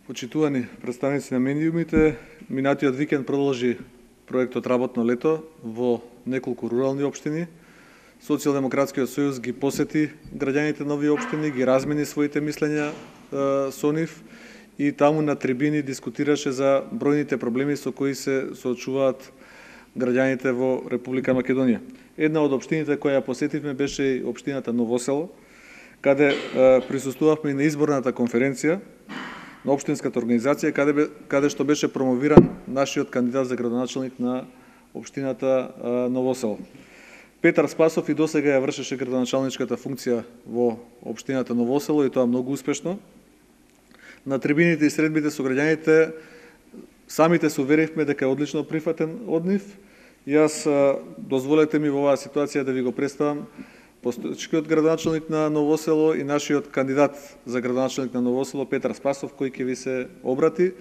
Почитувани представници на медиумите, минатиот викенд продолжи проектот Работно лето во неколку рурални општини. Социјалдемократскиот сојуз ги посети граѓаните на овие општини, ги размени своите мислења со нив и таму на трибини дискутираше за бројните проблеми со кои се соочуваат граѓаните во Република Македонија. Една од општините која ја посетивме беше и општината Ново село, каде присуствувавме и на изборната конференција на општинската организација, каде што беше промовиран нашиот кандидат за градоначелник на општината Ново село. Петар Спасов и досега ја вршеше градоначалничката функција во општината Ново село и тоа многу успешно. На трибините и средбите со граѓаните самите се уверивме дека е одлично прифатен од нив. Јас дозволете ми во оваа ситуација да ви го представам постоечкиот градоначелник на Ново село и нашиот кандидат за градоначелник на Ново село Петар Спасов, кој ќе ви се обрати.